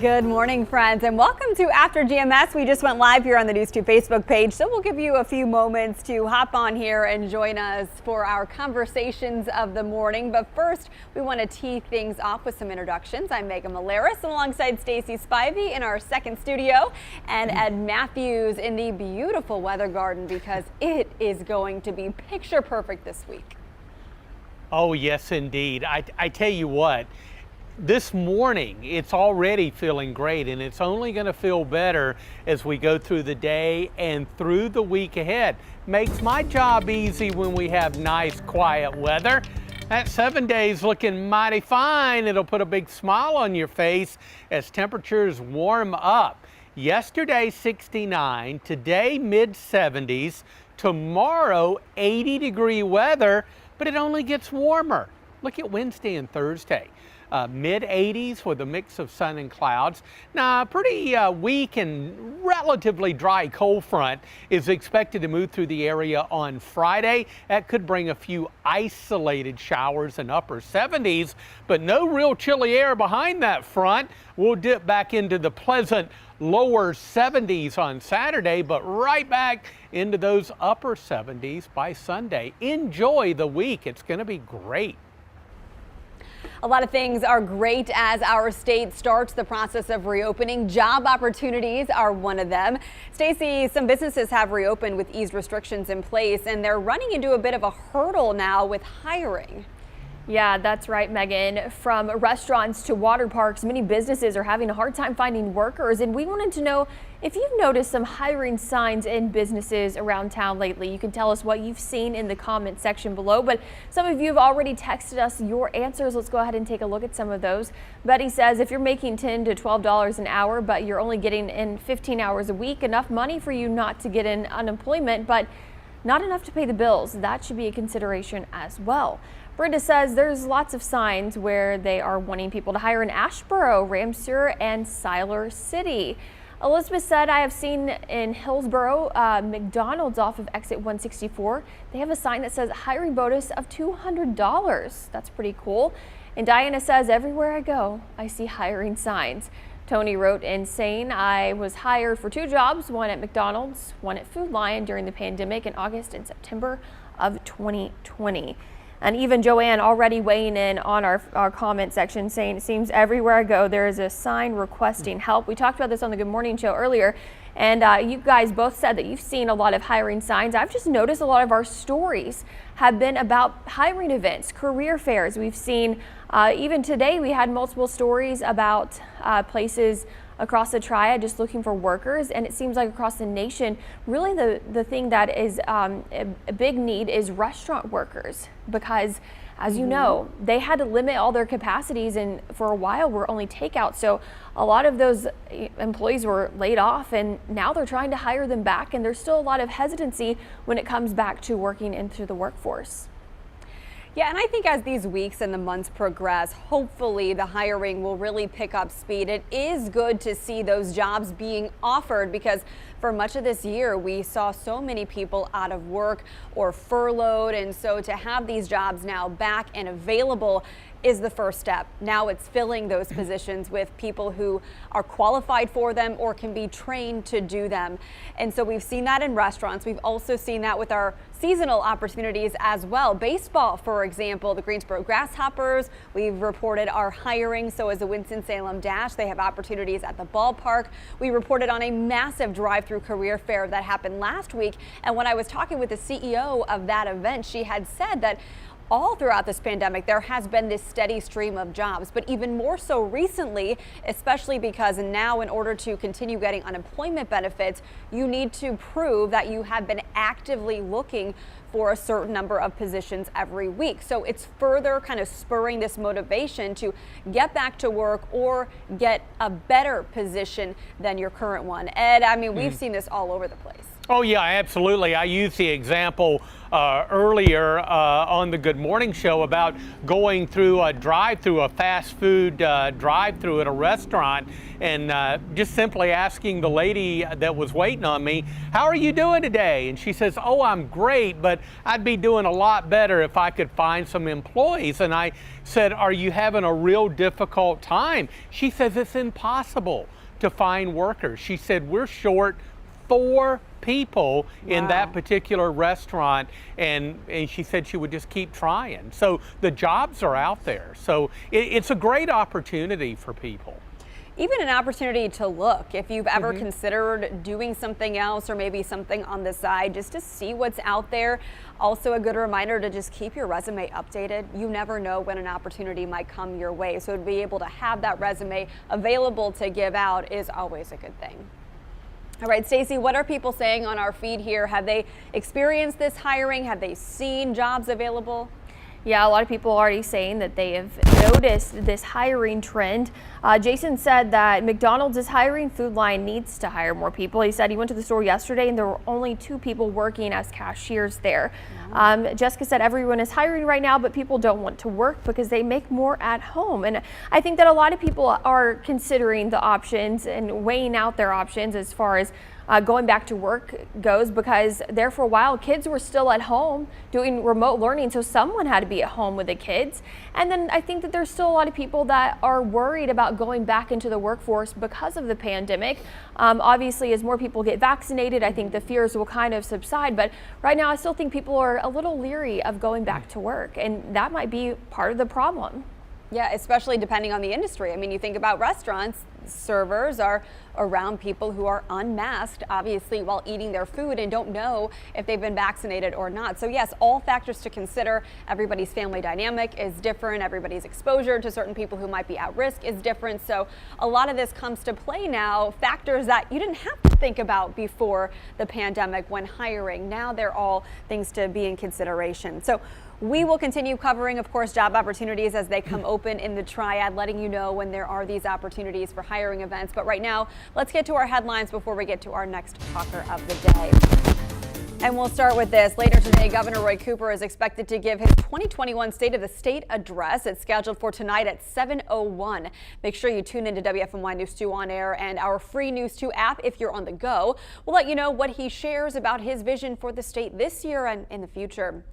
Good morning, friends, and welcome to After GMS. We just went live here on the News 2 Facebook page, so we'll give you a few moments to hop on here and join us for our conversations of the morning. But first, we want to tee things off with some introductions. I'm Megan Malaris, alongside Stacy Spivey in our second studio, and Ed Matthews in the beautiful weather garden, because it is going to be picture perfect this week. Oh, yes, indeed. I tell you what. This morning, it's already feeling great, and it's only going to feel better as we go through the day and through the week ahead. Makes my job easy when we have nice, quiet weather. That 7 days looking mighty fine. It'll put a big smile on your face as temperatures warm up. Yesterday, 69, today, mid-70s, tomorrow, 80-degree weather, but it only gets warmer. Look at Wednesday and Thursday. Mid-80s with a mix of sun and clouds. Now, a pretty weak and relatively dry cold front is expected to move through the area on Friday. That could bring a few isolated showers in upper 70s, but no real chilly air behind that front. We'll dip back into the pleasant lower 70s on Saturday, but right back into those upper 70s by Sunday. Enjoy the week. It's going to be great. A lot of things are great as our state starts the process of reopening. Job opportunities are one of them. Stacy, some businesses have reopened with eased restrictions in place, and they're running into a bit of a hurdle now with hiring. Yeah, that's right, Megan. From restaurants to water parks, many businesses are having a hard time finding workers, and we wanted to know if you've noticed some hiring signs in businesses around town lately. You can tell us what you've seen in the comment section below, but some of you have already texted us your answers. Let's go ahead and take a look at some of those. Betty says, if you're making $10 to $12 an hour, but you're only getting in 15 hours a week, enough money for you not to get in unemployment, but not enough to pay the bills, that should be a consideration as well. Brenda says there's lots of signs where they are wanting people to hire in Asheboro, Ramseur, and Siler City. Elizabeth said, I have seen in Hillsboro, McDonald's off of exit 164. They have a sign that says hiring bonus of $200. That's pretty cool. And Diana says, everywhere I go, I see hiring signs. Tony wrote in saying, I was hired for 2 jobs, one at McDonald's, one at Food Lion during the pandemic in August and September of 2020. And even Joanne already weighing in on our comment section saying, it seems everywhere I go there is a sign requesting help. We talked about this on the Good Morning Show earlier, and you guys both said that you've seen a lot of hiring signs. I've just noticed a lot of our stories have been about hiring events, career fairs. We've seen, even today we had multiple stories about places across the TRIAD just looking for workers, and it seems like across the nation, really the thing that is a big need is restaurant workers, because as you know, they had to limit all their capacities, and for a while were only takeout. So a lot of those employees were laid off, and now they're trying to hire them back, and there's still a lot of hesitancy when it comes back to working into the workforce. Yeah, and I think as these weeks and the months progress, hopefully the hiring will really pick up speed. It is good to see those jobs being offered, because for much of this year, we saw so many people out of work or furloughed. And so to have these jobs now back and available is the first step. Now it's filling those positions with people who are qualified for them or can be trained to do them. And so we've seen that in restaurants. We've also seen that with our seasonal opportunities as well. Baseball, for example, the Greensboro Grasshoppers, we've reported are hiring. So as the Winston-Salem Dash, they have opportunities at the ballpark. We reported on a massive drive-through career fair that happened last week. And when I was talking with the CEO of that event, she had said that all throughout this pandemic, there has been this steady stream of jobs, but even more so recently, especially because now in order to continue getting unemployment benefits, you need to prove that you have been actively looking for a certain number of positions every week. So it's further kind of spurring this motivation to get back to work or get a better position than your current one. Ed, I mean, we've seen this all over the place. Oh yeah, absolutely. I used the example earlier on the Good Morning Show about going through a drive-through, a fast food drive-through at a restaurant, and just simply asking the lady that was waiting on me, "How are you doing today?" And she says, "Oh, I'm great, but I'd be doing a lot better if I could find some employees." And I said, "Are you having a real difficult time?" She says, "It's impossible to find workers." She said, "We're short 4 people in that particular restaurant," and she said she would just keep trying. So the jobs are out there. So it's a great opportunity for people. Even an opportunity to look, if you've ever considered doing something else or maybe something on the side just to see what's out there. Also a good reminder to just keep your resume updated. You never know when an opportunity might come your way. So to be able to have that resume available to give out is always a good thing. All right, Stacey, what are people saying on our feed here? Have they experienced this hiring? Have they seen jobs available? Yeah, a lot of people are already saying that they have noticed this hiring trend. Jason said that McDonald's is hiring. Food Line needs to hire more people. He said he went to the store yesterday and there were only 2 people working as cashiers there. Jessica said everyone is hiring right now, but people don't want to work because they make more at home. And I think that a lot of people are considering the options and weighing out their options as far as going back to work goes, because there for a while kids were still at home doing remote learning, so someone had to be at home with the kids. And then I think that there's still a lot of people that are worried about going back into the workforce because of the pandemic. Obviously, as more people get vaccinated, I think the fears will kind of subside, but right now I still think people are a little leery of going back to work, and that might be part of the problem. Yeah, especially depending on the industry. I mean, you think about restaurants, servers are around people who are unmasked, obviously, while eating their food and don't know if they've been vaccinated or not. So yes, all factors to consider. Everybody's family dynamic is different. Everybody's exposure to certain people who might be at risk is different. So a lot of this comes to play now, factors that you didn't have to think about before the pandemic when hiring. Now they're all things to be in consideration. So we will continue covering, of course, job opportunities as they come open in the Triad, letting you know when there are these opportunities for hiring events. But right now, let's get to our headlines before we get to our next talker of the day. And we'll start with this. Later today, Governor Roy Cooper is expected to give his 2021 State of the State address. It's scheduled for tonight at 7:01. Make sure you tune into WFMY News 2 on air and our free News 2 app if you're on the go. We'll let you know what he shares about his vision for the state this year and in the future.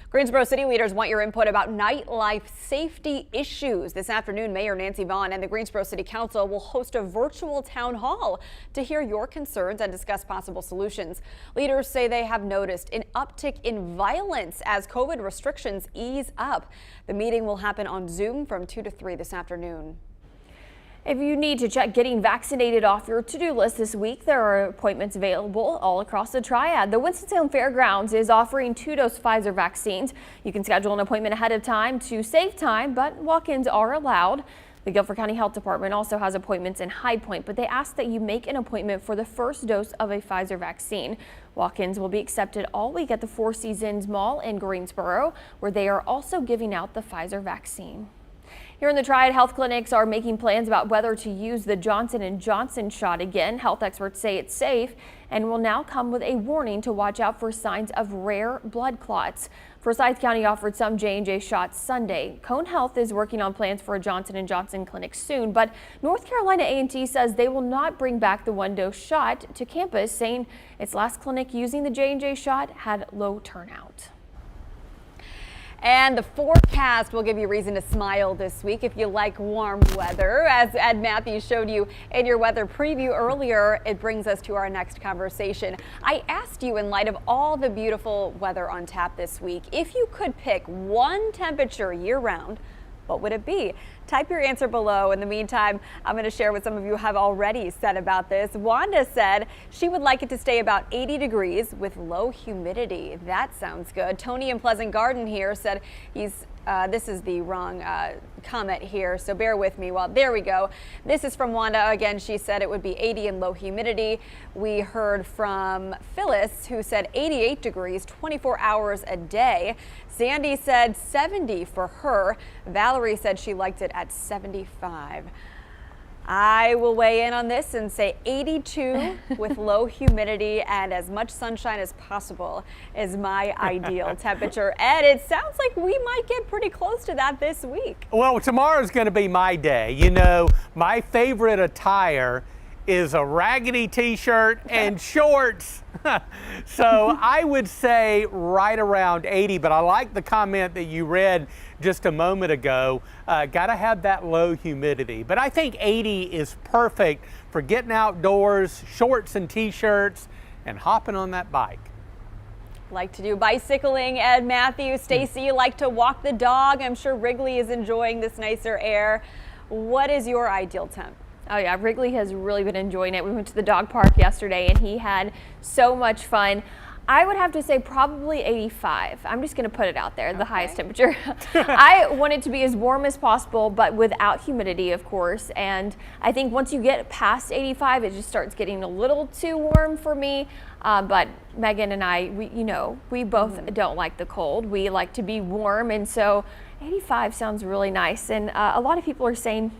Greensboro city leaders want your input about nightlife safety issues. This afternoon, Mayor Nancy Vaughn and the Greensboro City Council will host a virtual town hall to hear your concerns and discuss possible solutions. Leaders say they have noticed an uptick in violence as COVID restrictions ease up. The meeting will happen on Zoom from 2 to 3 this afternoon. If you need to check getting vaccinated off your to-do list this week, there are appointments available all across the Triad. The Winston-Salem Fairgrounds is offering 2-dose Pfizer vaccines. You can schedule an appointment ahead of time to save time, but walk-ins are allowed. The Guilford County Health Department also has appointments in High Point, but they ask that you make an appointment for the first dose of a Pfizer vaccine. Walk-ins will be accepted all week at the Four Seasons Mall in Greensboro, where they are also giving out the Pfizer vaccine. Here in the Triad, health clinics are making plans about whether to use the Johnson & Johnson shot again. Health experts say it's safe and will now come with a warning to watch out for signs of rare blood clots. Forsyth County offered some J&J shots Sunday. Cone Health is working on plans for a Johnson & Johnson clinic soon, but North Carolina A&T says they will not bring back the 1-dose shot to campus, saying its last clinic using the J&J shot had low turnout. And the forecast will give you reason to smile this week if you like warm weather. As Ed Matthews showed you in your weather preview earlier, it brings us to our next conversation. I asked you, in light of all the beautiful weather on tap this week, if you could pick one temperature year-round, what would it be? Type your answer below. In the meantime, I'm going to share what some of you have already said about this. Wanda said she would like it to stay about 80 degrees with low humidity. That sounds good. Tony in Pleasant Garden here said this is the wrong comment here, so bear with me. Well, there we go. This is from Wanda. Again, she said it would be 80 and low humidity. We heard from Phyllis, who said 88 degrees, 24 hours a day. Sandy said 70 for her. Valerie said she liked it at 75. I will weigh in on this and say 82 with low humidity and as much sunshine as possible is my ideal temperature. Ed, it sounds like we might get pretty close to that this week. Well, tomorrow's going to be my day. You know, my favorite attire is a raggedy t-shirt and shorts. So I would say right around 80, but I like the comment that you read just a moment ago. Gotta have that low humidity. But I think 80 is perfect for getting outdoors, shorts and t-shirts, and hopping on that bike. Like to do bicycling, Ed, Matthew, Stacy, you like to walk the dog. I'm sure Wrigley is enjoying this nicer air. What is your ideal temp? Oh yeah, Wrigley has really been enjoying it. We went to the dog park yesterday and he had so much fun. I would have to say probably 85. I'm just going to put it out there, the highest temperature. I want it to be as warm as possible, but without humidity, of course. And I think once you get past 85, it just starts getting a little too warm for me. But Megan and I, we both don't like the cold. We like to be warm, and so 85 sounds really nice. And a lot of people are saying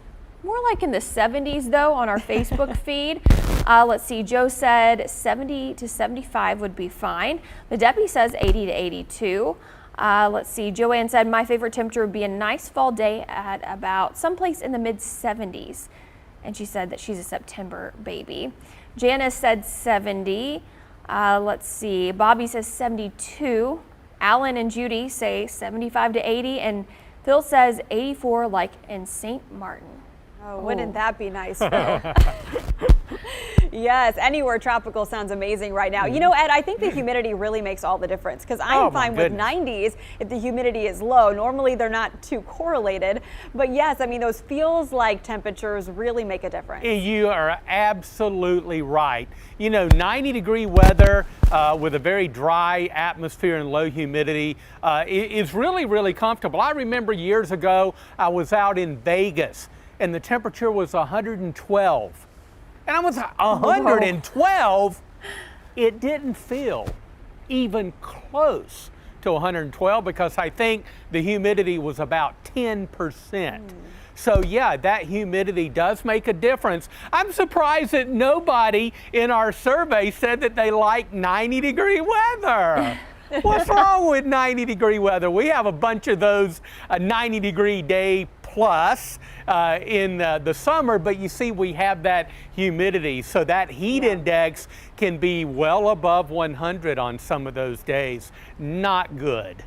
more like in the 70s though on our Facebook feed. Let's see, Joe said 70 to 75 would be fine. The Debbie says 80 to 82. Let's see, Joanne said my favorite temperature would be a nice fall day at about someplace in the mid 70s. And she said that she's a September baby. Janice said 70. Let's see, Bobby says 72. Alan and Judy say 75 to 80. And Phil says 84 like in St. Martin. Oh, wouldn't that be nice, Phil? Yes, anywhere tropical sounds amazing right now. You know, Ed, I think the humidity really makes all the difference because I'm fine with 90s if the humidity is low. Normally they're not too correlated, but yes, I mean, those feels like temperatures really make a difference. You are absolutely right. You know, 90-degree weather with a very dry atmosphere and low humidity is really, really comfortable. I remember years ago, I was out in Vegas and the temperature was 112. And I was 112, it didn't feel even close to 112 because I think the humidity was about 10%. So yeah, that humidity does make a difference. I'm surprised that nobody in our survey said that they like 90-degree weather. What's wrong with 90-degree weather? We have a bunch of those 90-degree day plus in the summer, but you see we have that humidity, so that heat index can be well above 100 on some of those days. Not good.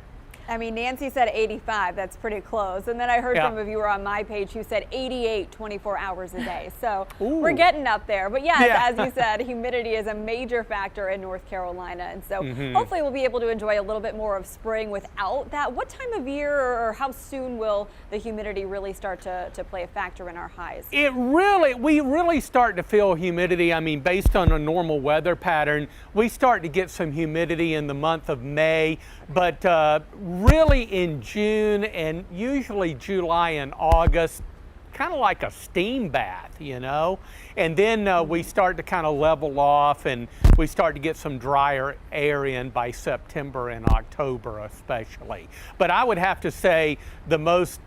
I mean, Nancy said 85, that's pretty close. And then I heard from a viewer on my page who said 88, 24 hours a day. So we're getting up there. But yes, as you said, humidity is a major factor in North Carolina. And so hopefully we'll be able to enjoy a little bit more of spring without that. What time of year or how soon will the humidity really start to play a factor in our highs? We really start to feel humidity. I mean, based on a normal weather pattern, we start to get some humidity in the month of May, but really in June and usually July and August, kind of like a steam bath, you know? And then we start to kind of level off and we start to get some drier air in by September and October especially. But I would have to say the most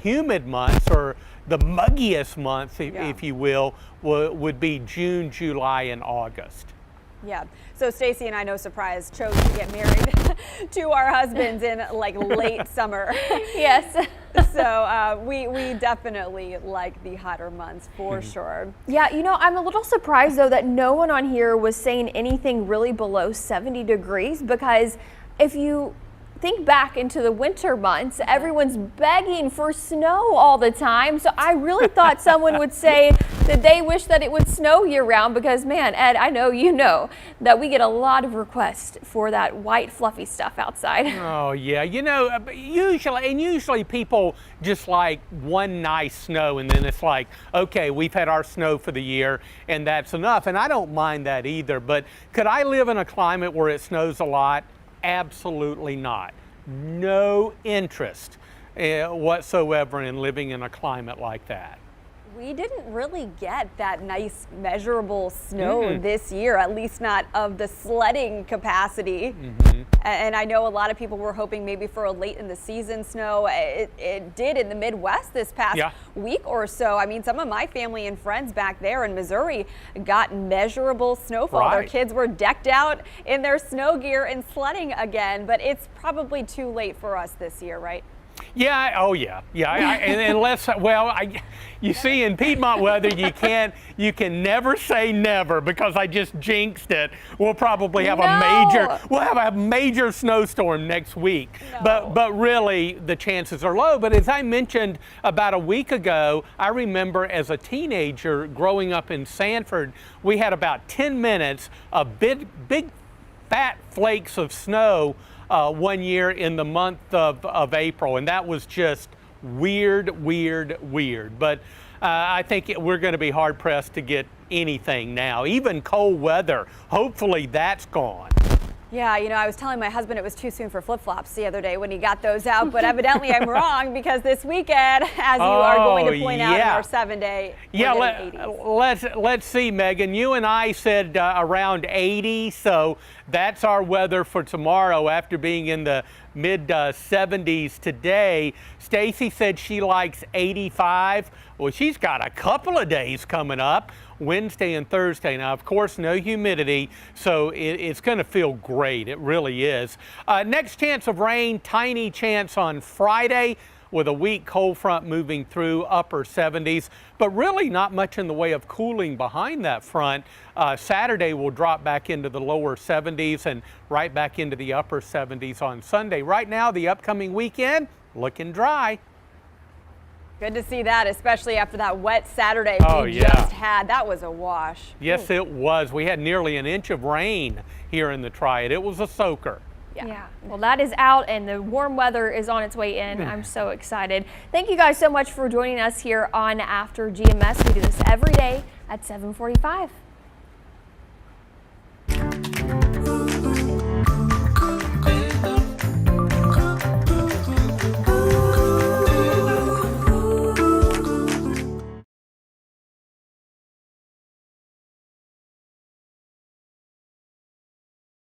humid months, or the muggiest months, if you will, would be June, July, and August. Yeah. So Stacy and I, no surprise, chose to get married to our husbands in like late summer. Yes. So we definitely like the hotter months for sure. Yeah, you know, I'm a little surprised though that no one on here was saying anything really below 70 degrees, because if you think back into the winter months, everyone's begging for snow all the time. So I really thought someone would say that they wish that it would snow year round, because man, Ed, I know you know that we get a lot of requests for that white fluffy stuff outside. Oh yeah, you know, usually people just like one nice snow, and then it's like, okay, we've had our snow for the year and that's enough. And I don't mind that either, but could I live in a climate where it snows a lot? Absolutely not. No interest whatsoever in living in a climate like that. We didn't really get that nice measurable snow this year, at least not of the sledding capacity. And I know a lot of people were hoping maybe for a late in the season snow. It did in the Midwest this past week or so. I mean, some of my family and friends back there in Missouri got measurable snowfall. Their kids were decked out in their snow gear and sledding again, but it's probably too late for us this year, right? Yeah. Oh, yeah. Yeah. And unless, well, you see, in Piedmont weather, you can never say never, because I just jinxed it. We'll probably have a major snowstorm next week. But really, the chances are low. But as I mentioned about a week ago, I remember as a teenager growing up in Sanford, we had about 10 minutes of big fat flakes of snow one year in the month of April, and that was just weird. But I think we're going to be hard pressed to get anything now, even cold weather. Hopefully that's gone. Yeah, you know, I was telling my husband it was too soon for flip-flops the other day when he got those out, but evidently I'm wrong, because this weekend, as you are going to point out in our 7-day, let's see, Megan. You and I said around 80, so that's our weather for tomorrow after being in the mid 70s today. Stacy said she likes 85. Well, she's got a couple of days coming up, Wednesday and Thursday. Now, of course, no humidity, so it's going to feel great. It really is. Next chance of rain, tiny chance on Friday, with a weak cold front moving through, upper 70s, but really not much in the way of cooling behind that front. Saturday will drop back into the lower 70s and right back into the upper 70s on Sunday. Right now, the upcoming weekend, looking dry. Good to see that, especially after that wet Saturday we just had. That was a wash. Yes, it was. We had nearly an inch of rain here in the Triad. It was a soaker. Yeah. Well, that is out and the warm weather is on its way in. I'm so excited. Thank you guys so much for joining us here on After GMS. We do this every day at 7:45.